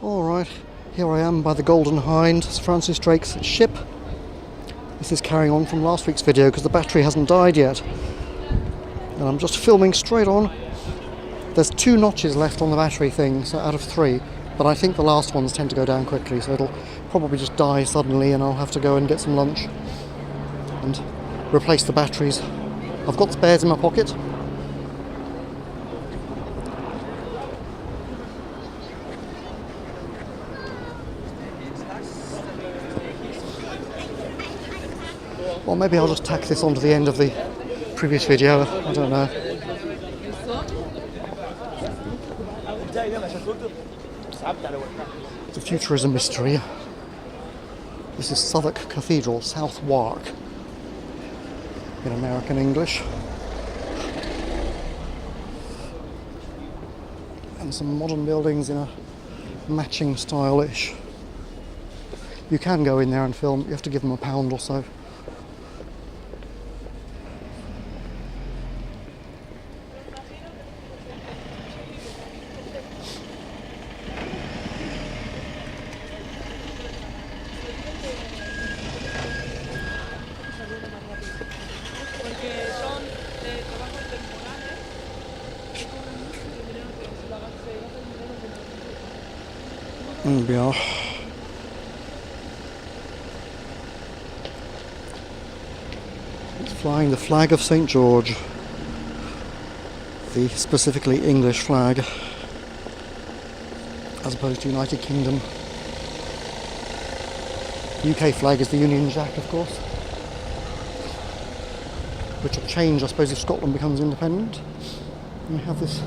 Alright, here I am by the Golden Hind, Sir Francis Drake's ship. This is carrying on from last week's video because the battery hasn't died yet. And I'm just filming straight on. There's 2 notches left on the battery thing, so out of 3. But I think the last ones tend to go down quickly, so it'll probably just die suddenly and I'll have to go and get some lunch and replace the batteries. I've got spares in my pocket. Or maybe I'll just tack this onto the end of the previous video, I don't know. The future is a mystery. This is Southwark Cathedral, Southwark, in American English. And some modern buildings in a matching style-ish. You can go in there and film, you have to give them £1 or so. Yeah. It's flying the flag of St. George, the specifically English flag, as opposed to United Kingdom. The UK flag is the Union Jack, of course, which will change, I suppose, if Scotland becomes independent. And we have this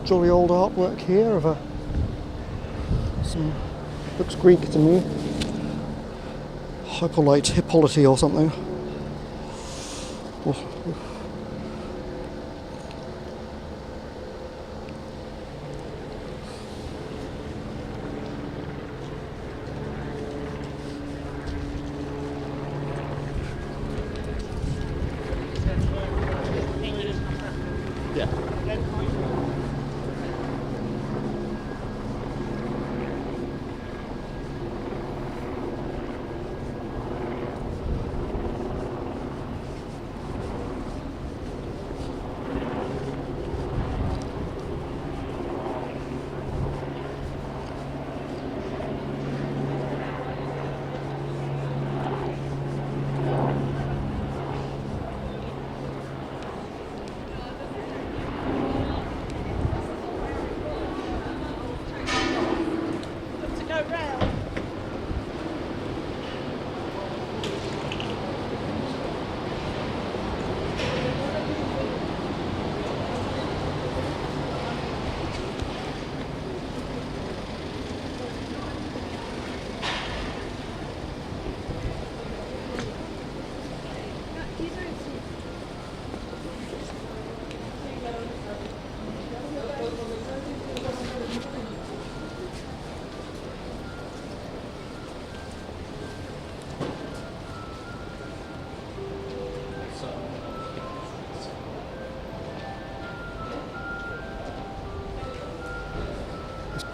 jolly old artwork here of looks Greek to me. Hippolyte, Hippolyte or something. Oh.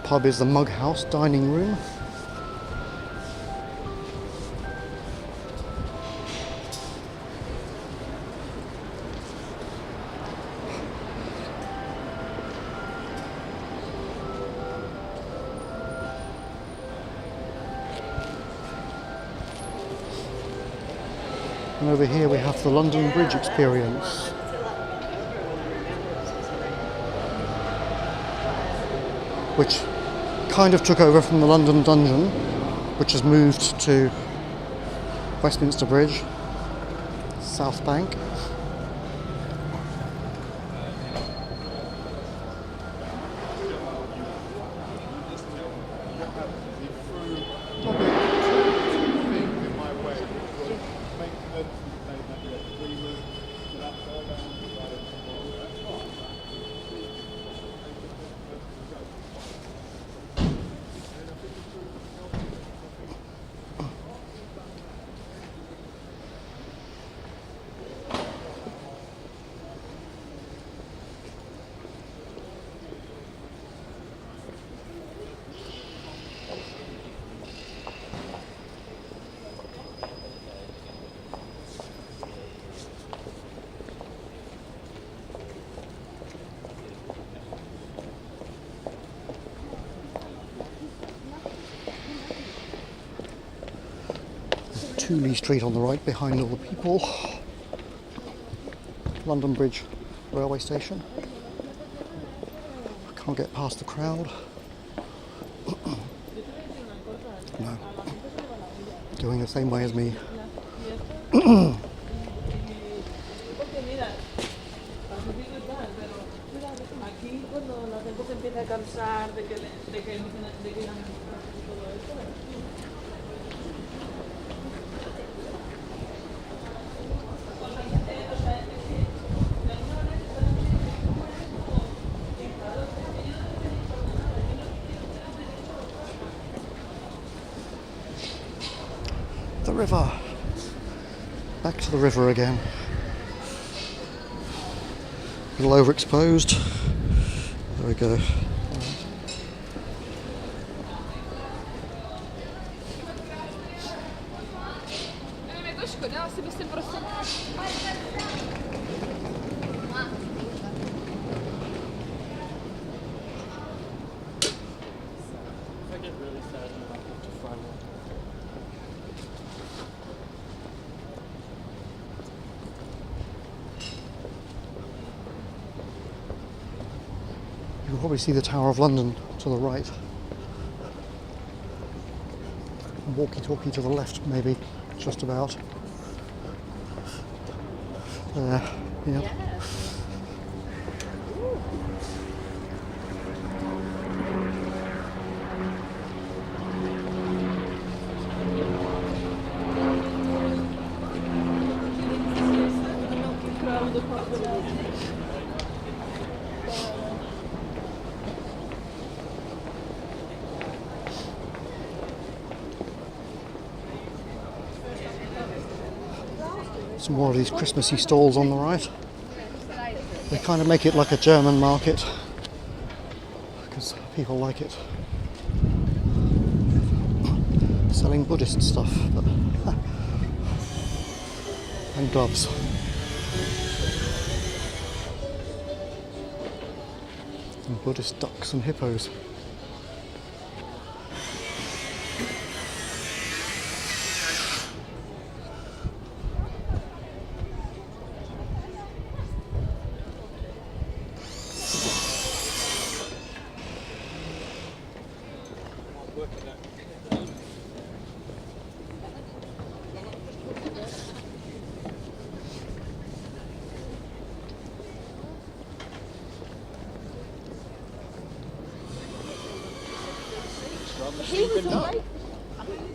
Pub is the Mug House dining room. And over here we have the London Bridge experience. Which kind of took over from the London Dungeon, which has moved to Westminster Bridge, South Bank. Cooley Street on the right behind all the people. London Bridge railway station. I can't get past the crowd. No. Going the same way as me. The river. Back to the river again. A little overexposed. There we go. You can probably see the Tower of London to the right. Walkie-Talkie to the left, maybe, just about. There, yeah. Some more of these Christmassy stalls on the right. They kind of make it like a German market because people like it. Selling Buddhist stuff, but and gloves. And Buddhist ducks and hippos.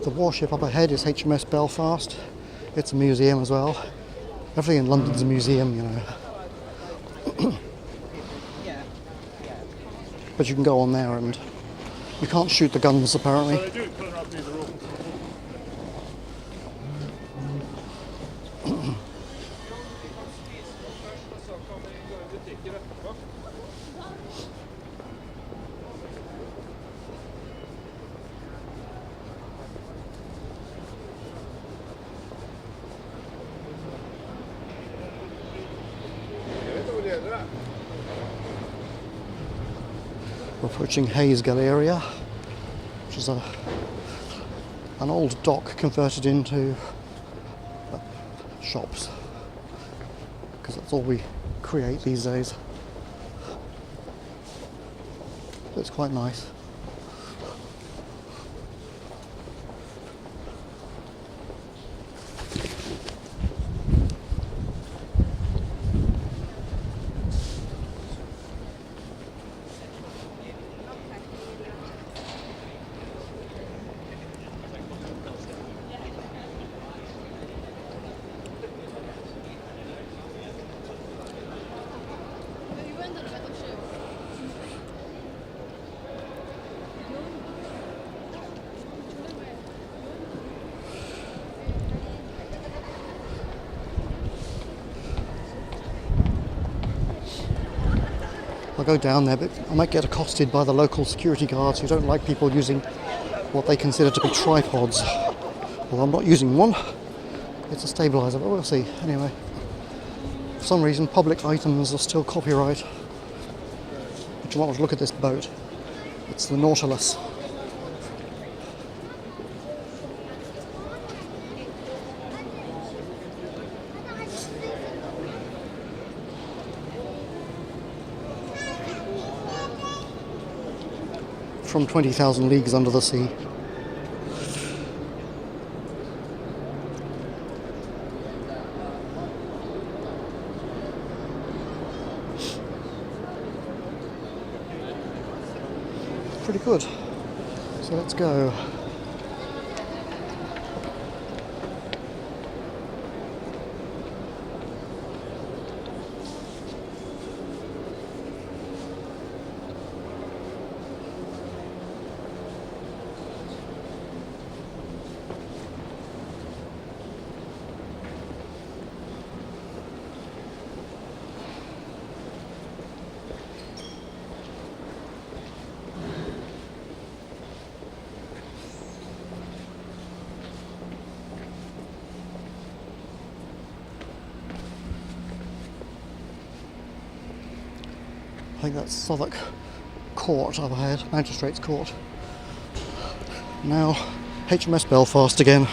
The warship up ahead is HMS Belfast. It's a museum as well. Everything in London's a museum, you know. But you can go on there and you can't shoot the guns apparently. We're approaching Hayes Galleria, which is an old dock converted into shops, because that's all we create these days. It's quite nice. I'll go down there, but I might get accosted by the local security guards who don't like people using what they consider to be tripods. Well, I'm not using one. It's a stabiliser, but we'll see. Anyway, for some reason, public items are still copyright. But you want to look at this boat. It's the Nautilus. from 20,000 leagues under the sea. Pretty good. So let's go. I think that's Southwark Court up ahead, Magistrates Court. Now HMS Belfast again.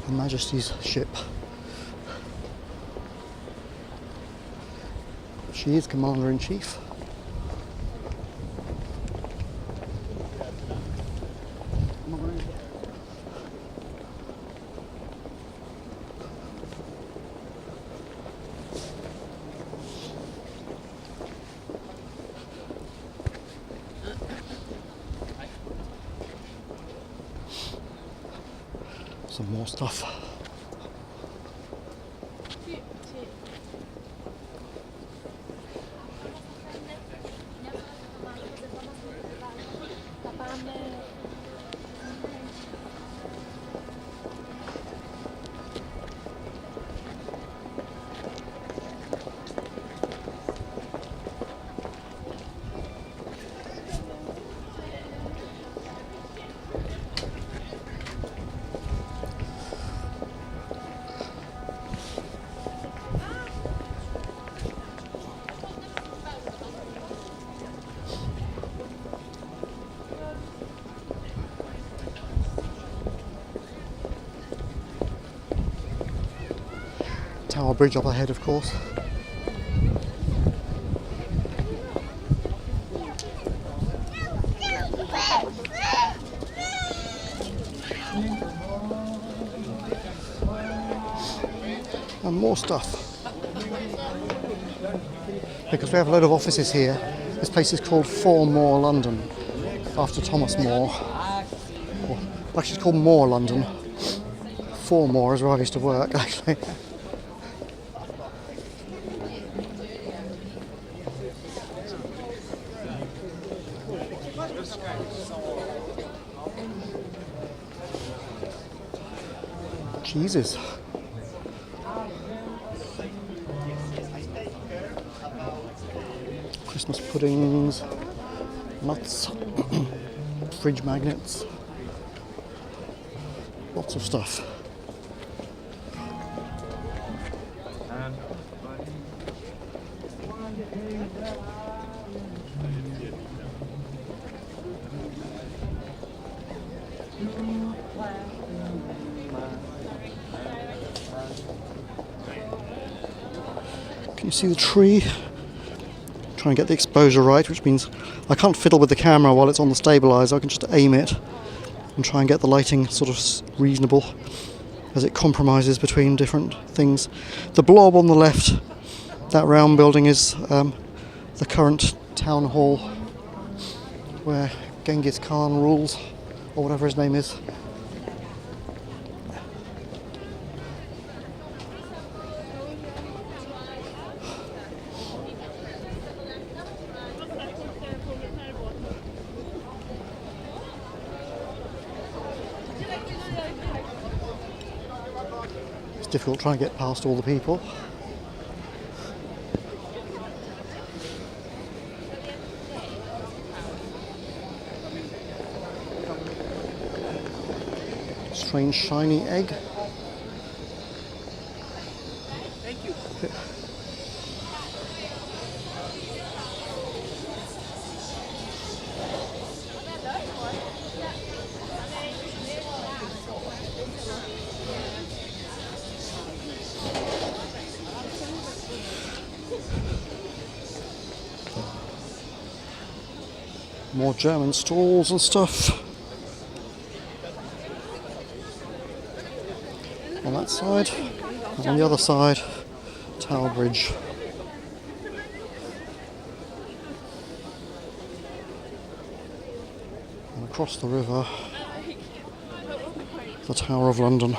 Her Majesty's ship. She is Commander-in-Chief. Some more stuff. Tower Bridge up ahead, of course. And more stuff. Because we have a load of offices here. This place is called 4 More London, after Thomas More. Or, actually, it's called More London. 4 More is where I used to work, actually. Jesus. Christmas puddings, nuts, fridge magnets, lots of stuff. Can you see the tree? Try and get the exposure right, which means I can't fiddle with the camera while it's on the stabilizer. I can just aim it and try and get the lighting sort of reasonable as it compromises between different things. The blob on the left, that round building, is the current town hall where Genghis Khan rules, or whatever his name is. It's difficult trying to get past all the people. Strange shiny egg. Thank you. More German stalls and stuff. On that side, and on the other side, Tower Bridge. And across the river, the Tower of London.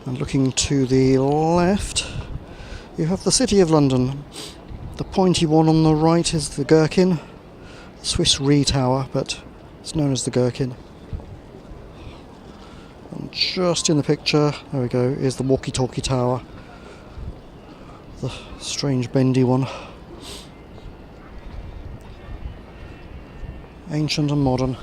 And looking to the left, you have the City of London. The pointy one on the right is the Gherkin, the Swiss Re Tower, but it's known as the Gherkin. And just in the picture, there we go, is the Walkie-Talkie Tower, the strange bendy one. Ancient and modern.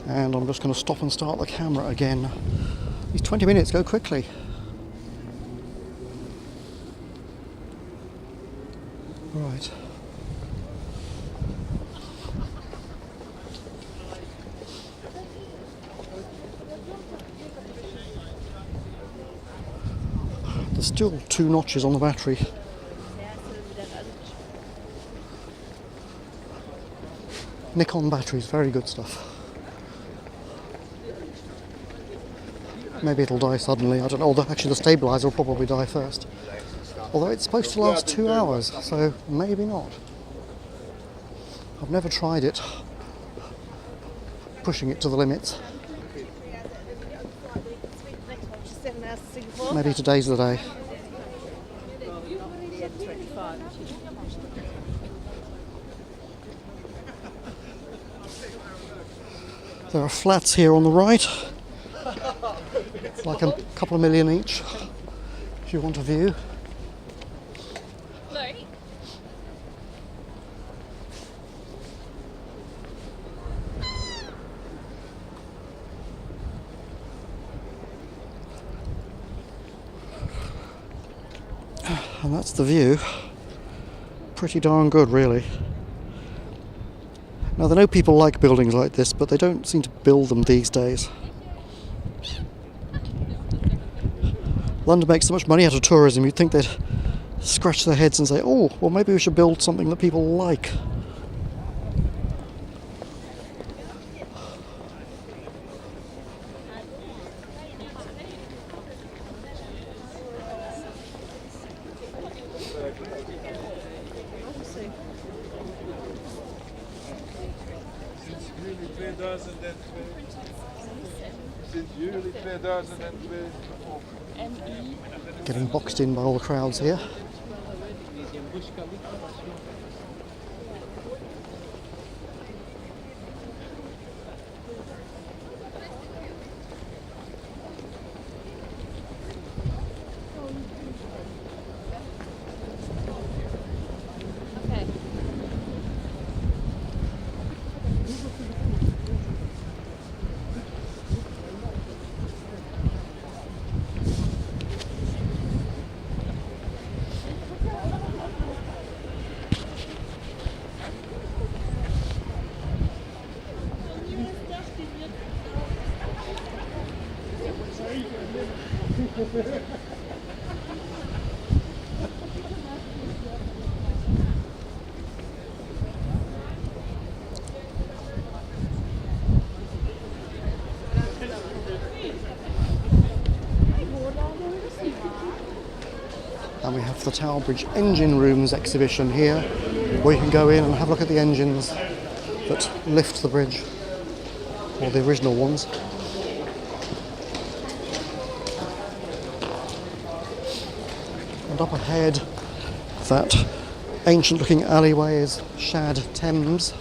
And I'm just going to stop and start the camera again. These 20 minutes go quickly. Right. There's still 2 notches on the battery. Nikon batteries, very good stuff. Maybe it'll die suddenly, I don't know. Although actually the stabiliser will probably die first. Although it's supposed to last 2 hours, so maybe not. I've never tried it, pushing it to the limits. Maybe today's the day. There are flats here on the right. Like a couple of million each, if you want a view. And that's the view. Pretty darn good, really. Now, I know people like buildings like this, but they don't seem to build them these days. London makes so much money out of tourism, you'd think they'd scratch their heads and say, oh, well maybe we should build something that people like. Getting boxed in by all the crowds here. And we have the Tower Bridge Engine Rooms exhibition here, where you can go in and have a look at the engines that lift the bridge, or the original ones. And up ahead, that ancient looking alleyway is Shad Thames,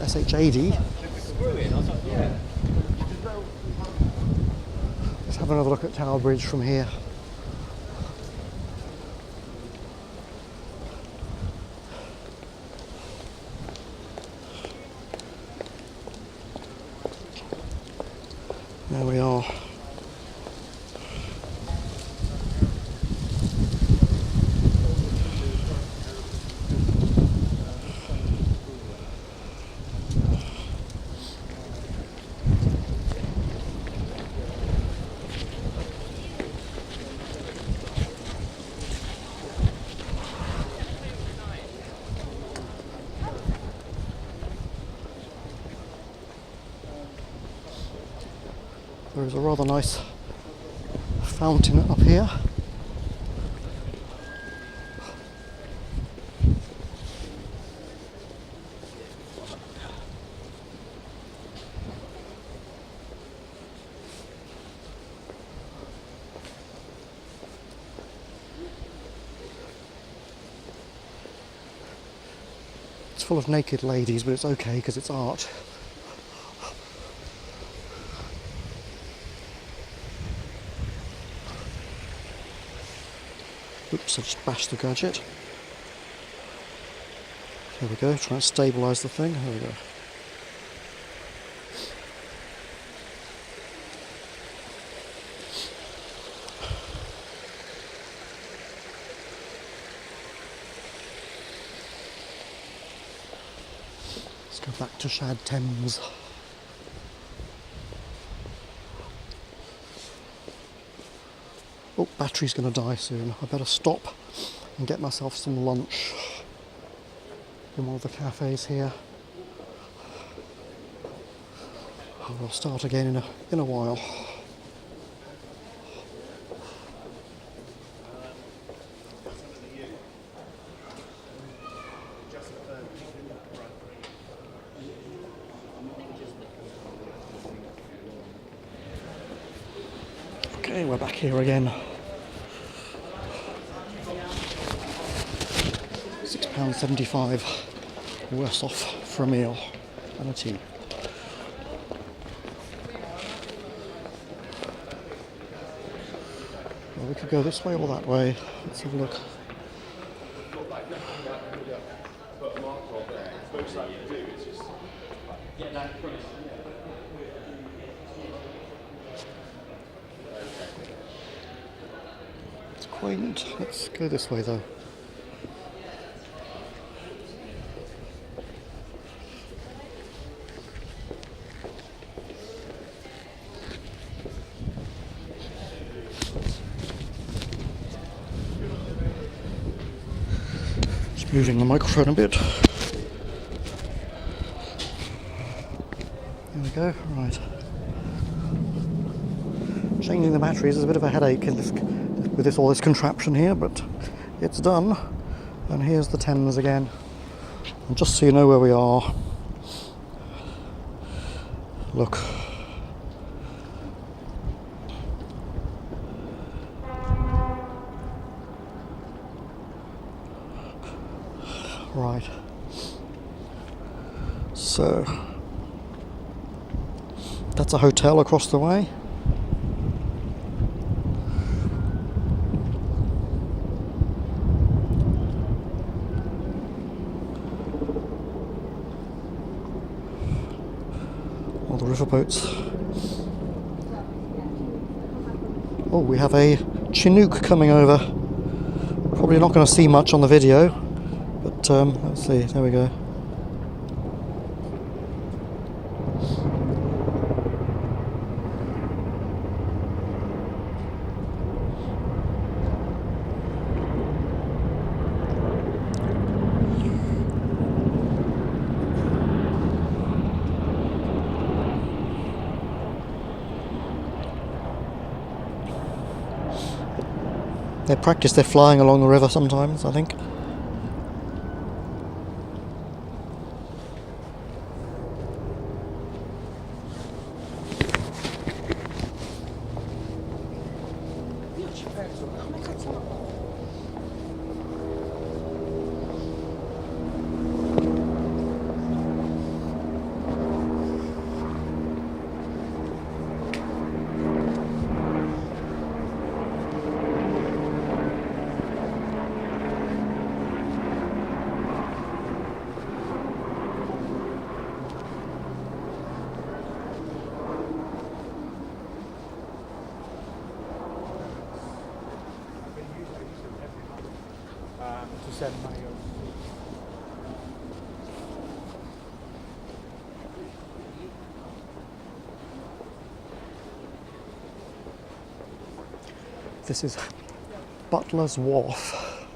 S-H-A-D. Let's have another look at Tower Bridge from here. There we are. There is a rather nice fountain up here. It's full of naked ladies, but it's okay because it's art. Oops, I just bashed the gadget. There we go, try and stabilise the thing. There we go. Let's go back to Shad Thames. Oh, battery's going to die soon. I better stop and get myself some lunch in one of the cafes here. I'll start again in a while. Okay, we're back here again. £6.75. Worse off for a meal and a tea. Well, we could go this way or that way. Let's have a look. It's quaint. Let's go this way though. Moving the microphone a bit. There we go, right. Changing the batteries is a bit of a headache with all this contraption here, but it's done. And here's the Thames again. And just so you know where we are, look. Right, so that's a hotel across the way. All the riverboats. Oh, we have a Chinook coming over. Probably not going to see much on the video. But let's see, there we go. They practice their flying along the river sometimes, I think. to send money over. This is Butler's Wharf.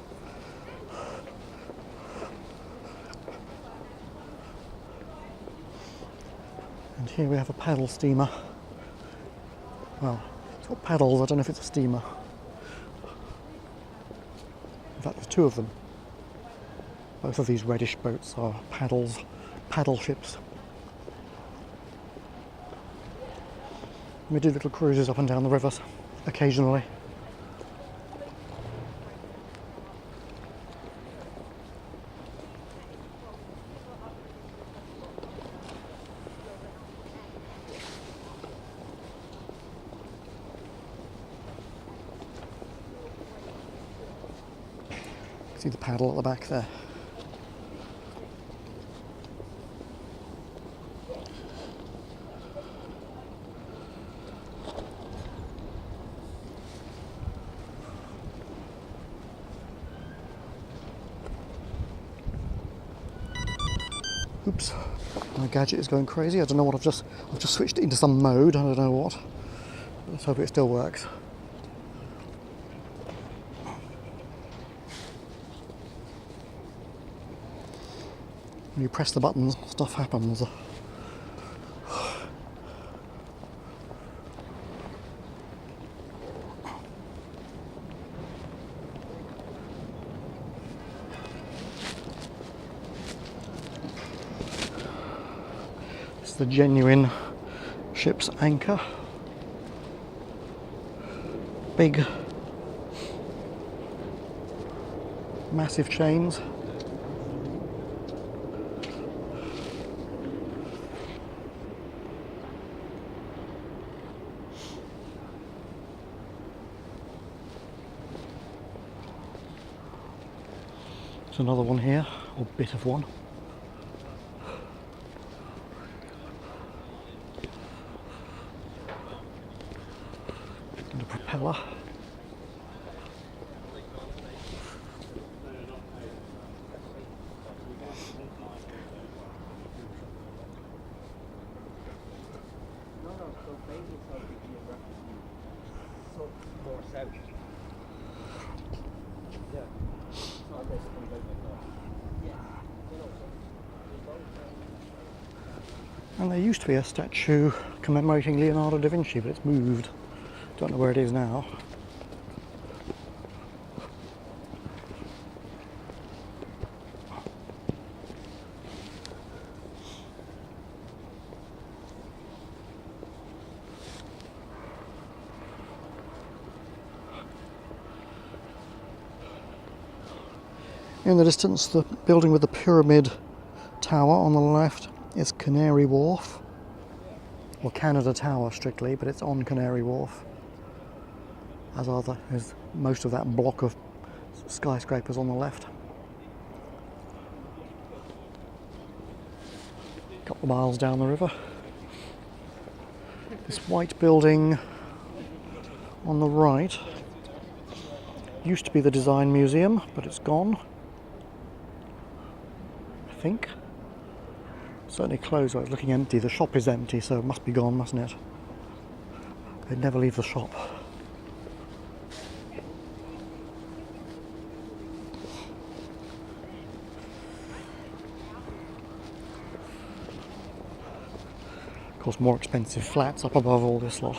And here we have a paddle steamer. Well, it's got paddles, I don't know if it's a steamer. In fact, there's two of them. Both of these reddish boats are paddle ships. We do little cruises up and down the rivers occasionally. See the paddle at the back there. Oops, my gadget is going crazy. I don't know what I've just switched it into some mode. I don't know what. Let's hope it still works. When you press the buttons, stuff happens. It's the genuine ship's anchor. Big, massive chains. Another one here, or bit of one. And a propeller. More south. Yeah. And there used to be a statue commemorating Leonardo da Vinci, but it's moved. Don't know where it is now. In the distance, the building with the pyramid tower on the left is Canary Wharf, or Canada Tower strictly, but it's on Canary Wharf, as is most of that block of skyscrapers on the left. A couple of miles down the river. This white building on the right used to be the Design Museum, but it's gone. I think. Certainly closed. I was looking empty. The shop is empty, so it must be gone, mustn't it? They'd never leave the shop. Of course, more expensive flats up above all this lot.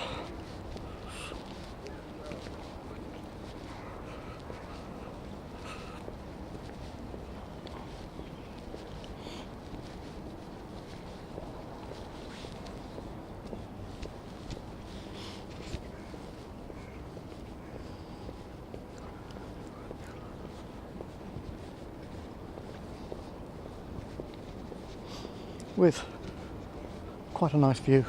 With quite a nice view.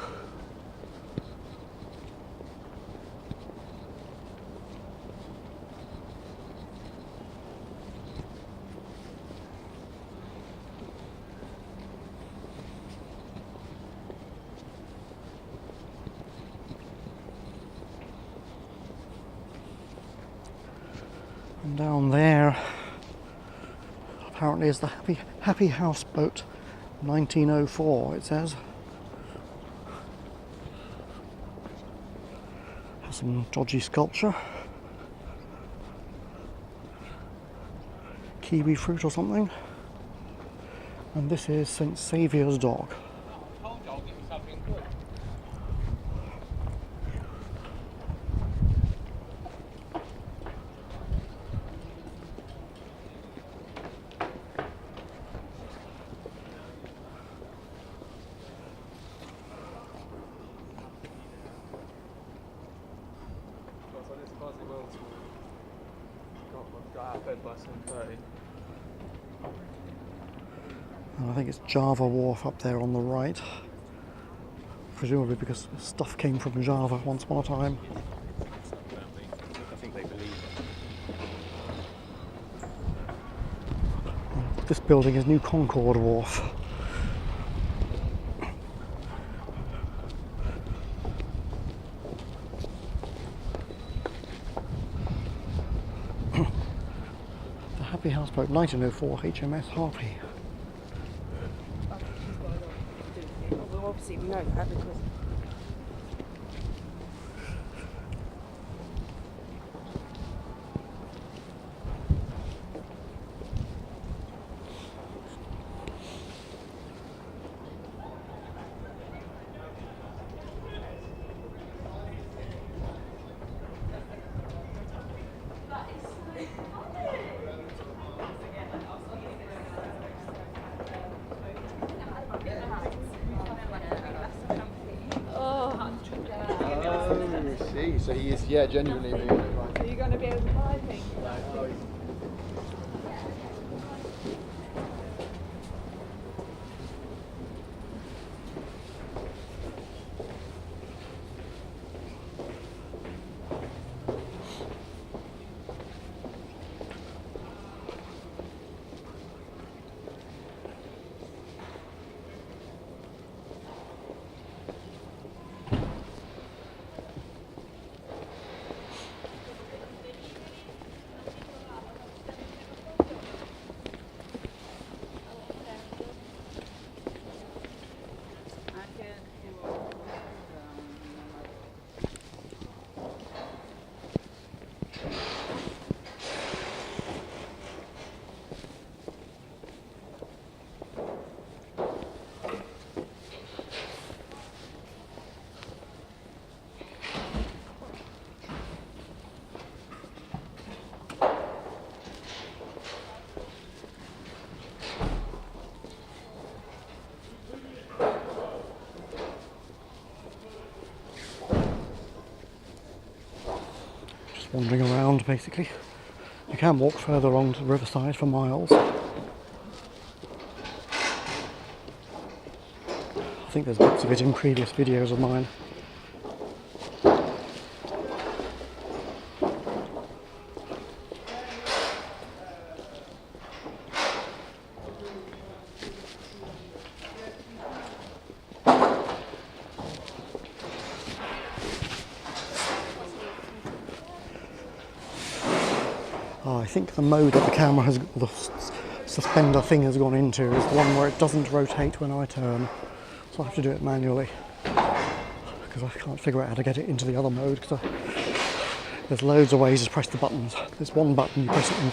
And down there apparently is the Happy Houseboat 1904, it says. Has some dodgy sculpture. Kiwi fruit or something. And this is St. Saviour's dog. And I think it's Java Wharf up there on the right, presumably because stuff came from Java once upon a time. I think they believe it. This building is New Concord Wharf. The Happy Houseboat 1904 HMS Harpy. Well, obviously we know that because So he is, yeah, genuinely. are you going to be able to buy things? Wandering around basically. You can walk further along to the riverside for miles. I think there's bits of it in previous videos of mine. I think the mode that the camera has, the suspender thing has gone into is the one where it doesn't rotate when I turn. So I have to do it manually because I can't figure out how to get it into the other mode because there's loads of ways to press the buttons. There's one button, you press it in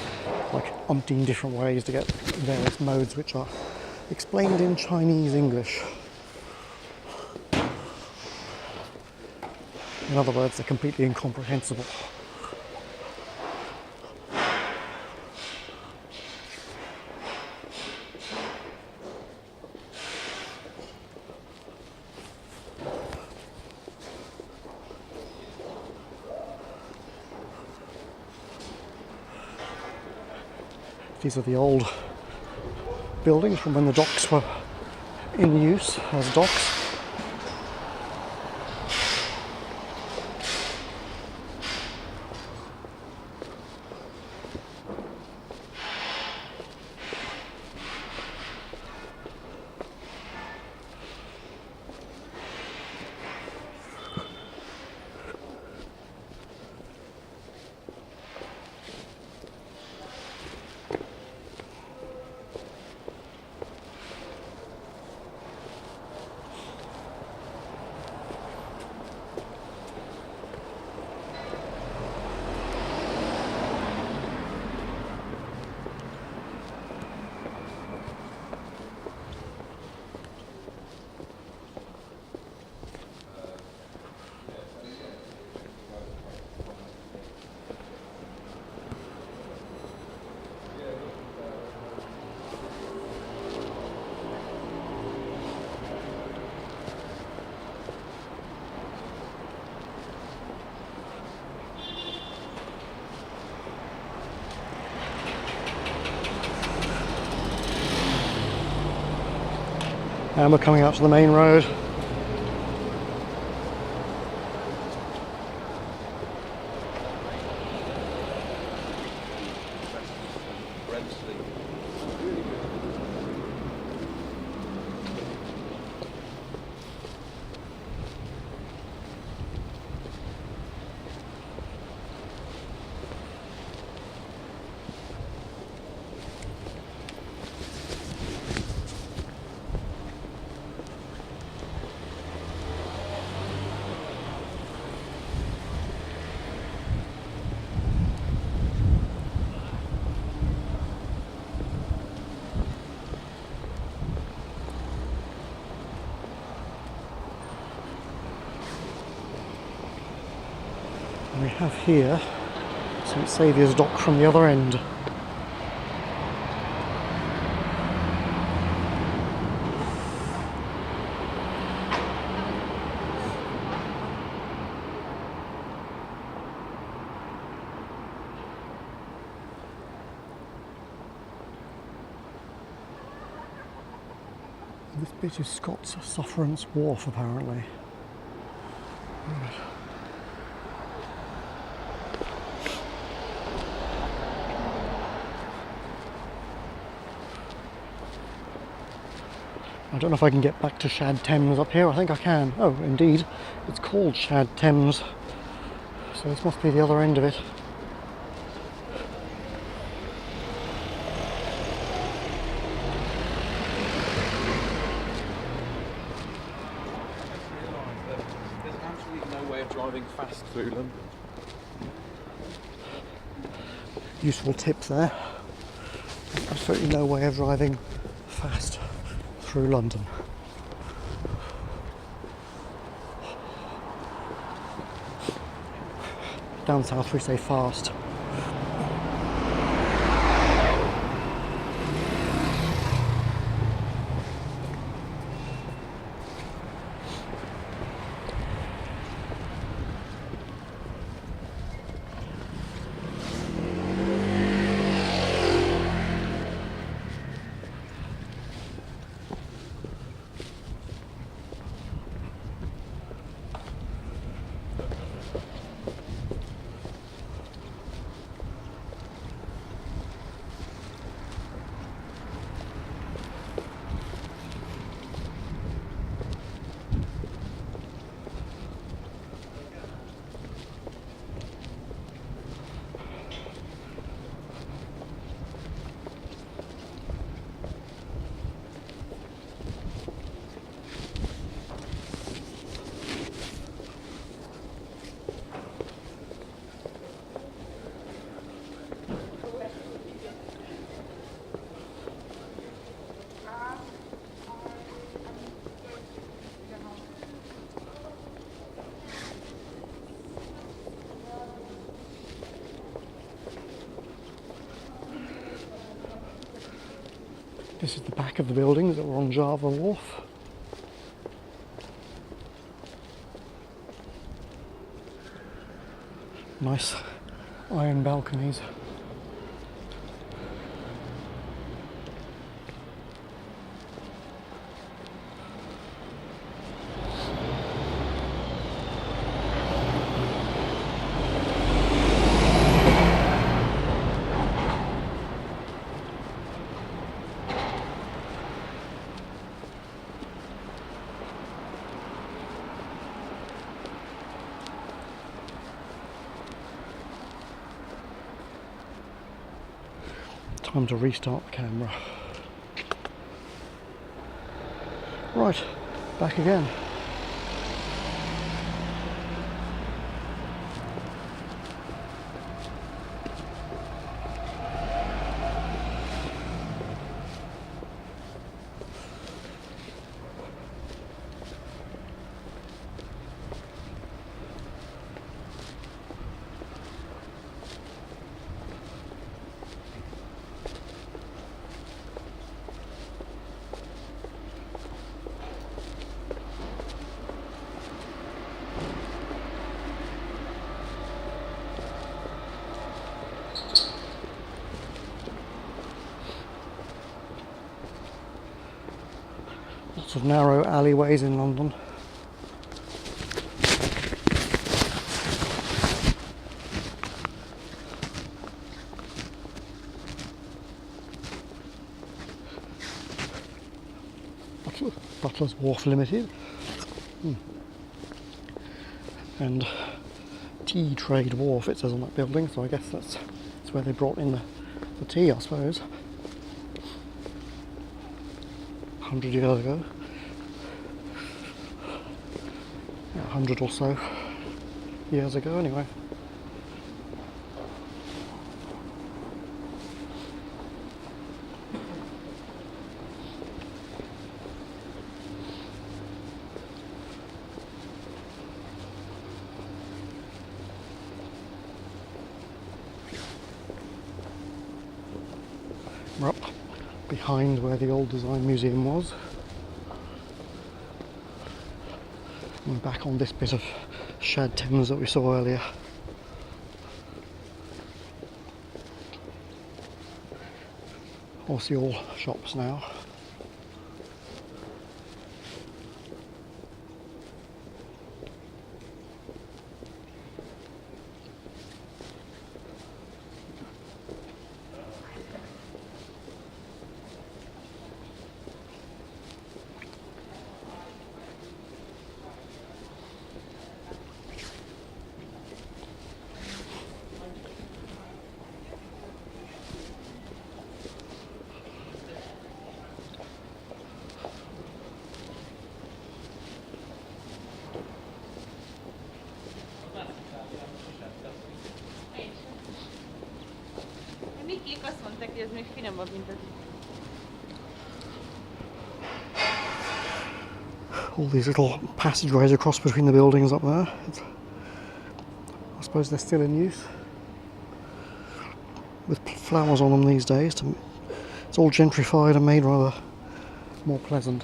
like umpteen different ways to get various modes which are explained in Chinese English. In other words, they're completely incomprehensible. These are the old buildings from when the docks were in use as docks. And we're coming out to the main road. And we have here St Saviour's Dock from the other end. This bit is Scott's Sufferance Wharf, apparently. Right. I don't know if I can get back to Shad Thames up here. I think I can. Oh, indeed. It's called Shad Thames. So this must be the other end of it. There's absolutely no way of driving fast through London. Useful tip there. Absolutely no way of driving fast through London. Down south we say fast. This is the back of the buildings that were on Java Wharf. Nice iron balconies. Time to restart the camera. Right, back again. Lots of narrow alleyways in London. Butler's Wharf Limited. And Tea Trade Wharf, it says on that building, so I guess that's where they brought in the tea, I suppose. 100 years ago. Yeah, 100 or so years ago anyway. We're up behind where the Old Design Museum was. We're back on this bit of Shad Thames that we saw earlier. Obviously all shops now. Mikék azt mondták, hogy ez még finomabb, mint az. All these little passageways across between the buildings up there. I suppose they're still in use. With flowers on them these days. It's all gentrified and made rather more pleasant.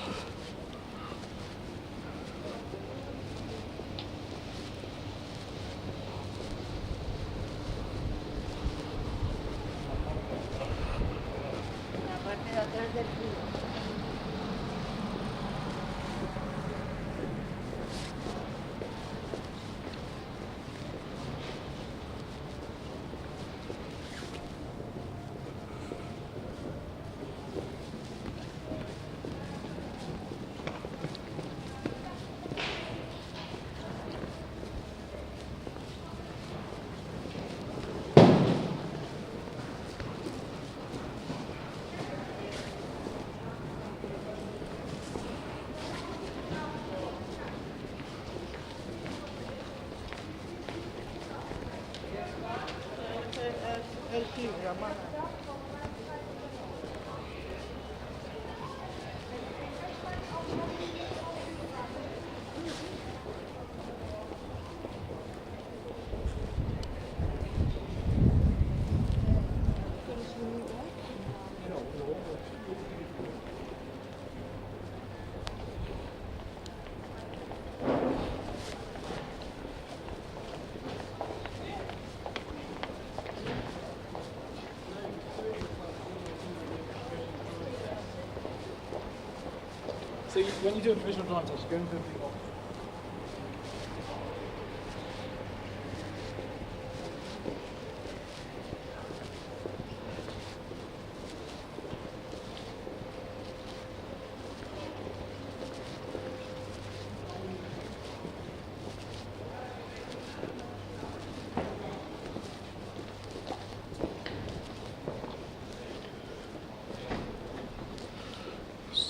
So when you do a provisional design test, you go into the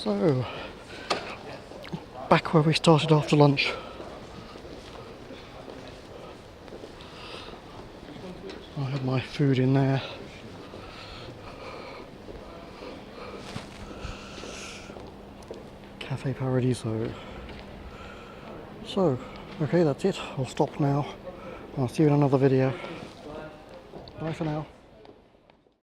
So, back where we started after lunch. I had my food in there. Cafe Paradiso. So, okay, that's it. I'll stop now. I'll see you in another video. Bye for now.